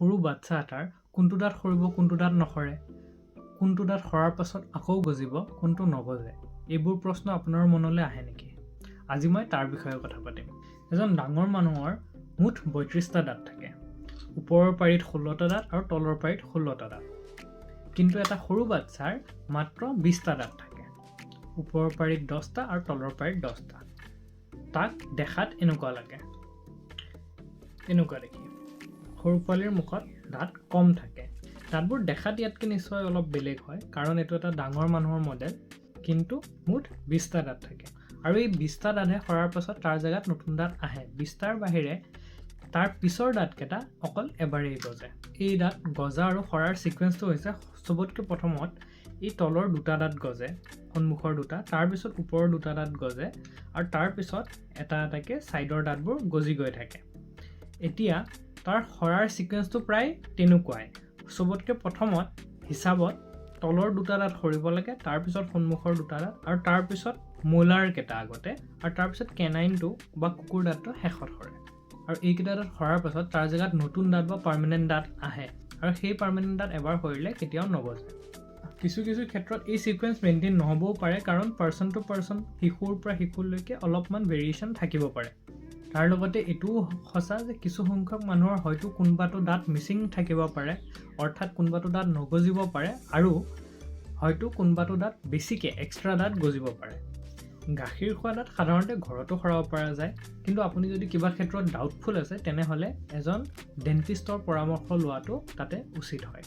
সৰু বাচ্চা এটাৰ কোনটো দাঁত সৰিব কোনটো দাঁত নসৰে, কোনটো দাঁত সৰাৰ পাছত আকৌ গজিব কোনটো নগজে, এইবোৰ প্ৰশ্ন আপোনাৰ মনলৈ আহে নেকি? আজি মই তাৰ বিষয়ে কথা পাতিম। এজন ডাঙৰ মানুহৰ মুঠ ৩২টা দাঁত থাকে। ওপৰৰ পাৰিত ১৬টা দাঁত আৰু তলৰ পাৰিত ১৬টা দাঁত। কিন্তু এটা সৰু বাচ্চাৰ মাত্ৰ ২০টা দাঁত থাকে। ওপৰৰ পাৰিত 10টা আৰু তলৰ পাৰিত 10টা। তাক দেখাত এনেকুৱা লাগে। এনেকুৱা দেখি সৰু পোৱালীৰ মুখত দাঁত কম থাকে। দাঁতবোৰ দেখাত ইয়াতকৈ নিশ্চয় অলপ বেলেগ হয়, কাৰণ এইটো এটা ডাঙৰ মানুহৰ মডেল। কিন্তু মুঠ ২০টা দাঁত থাকে। আৰু এই ২০টা দাঁতে সৰাৰ পাছত তাৰ জেগাত নতুন দাঁত আহে। ২০টাৰ বাহিৰে তাৰ পিছৰ দাঁতকেইটা অকল এবাৰেই গজে। এই দাঁত গজা আৰু সৰাৰ ছিকুৱেঞ্চটো হৈছে চবতকৈ প্ৰথমত এই তলৰ দুটা দাঁত গজে, সন্মুখৰ দুটা, তাৰপিছত ওপৰৰ দুটা দাঁত গজে আৰু তাৰপিছত এটা এটাকৈ ছাইডৰ দাঁতবোৰ গজি গৈ থাকে। এতিয়া তাৰ সৰাৰ ছিকুৱেঞ্চটো প্ৰায় তেনেকুৱাই। চবতকৈ প্ৰথমত হিচাপত তলৰ দুটা দাঁত সৰিব লাগে, তাৰপিছত সন্মুখৰ দুটা দাঁত আৰু তাৰপিছত মোলাৰকেইটা আগতে, আৰু তাৰপিছত কেনাইনটো বা কুকুৰ দাঁতটো শেষত সৰে। আৰু এইকেইটা দাঁত সৰাৰ পাছত তাৰ জেগাত নতুন দাঁত বা পাৰ্মানেণ্ট দাঁত আহে, আৰু সেই পাৰ্মানেণ্ট দাঁত এবাৰ সৰিলে কেতিয়াও নগজে। কিছু ক্ষেত্ৰত এই ছিকুৱেঞ্চ মেইনটেইন নহ'বও পাৰে, কাৰণ পাৰ্চন টু পাৰ্চন, শিশুৰ পৰা শিশুলৈকে অলপমান ভেৰিয়েশ্যন থাকিব পাৰে। তাৰ লগতে এইটোও সঁচা যে কিছু সংখ্যক মানুহৰ হয়তো কোনোবাটো দাঁত মিচিং থাকিব পাৰে, অৰ্থাৎ কোনোবাটো দাঁত নগজিব পাৰে, আৰু হয়তো কোনোবাটো দাঁত বেছিকৈ এক্সট্ৰা দাঁত গজিব পাৰে। গাখীৰ খোৱা দাঁত সাধাৰণতে ঘৰতো সৰাব পৰা যায়, কিন্তু আপুনি যদি কিবা ক্ষেত্ৰত ডাউটফুল আছে তেনেহ'লে এজন ডেণ্টিষ্টৰ পৰামৰ্শ লোৱাটো তাতে উচিত হয়।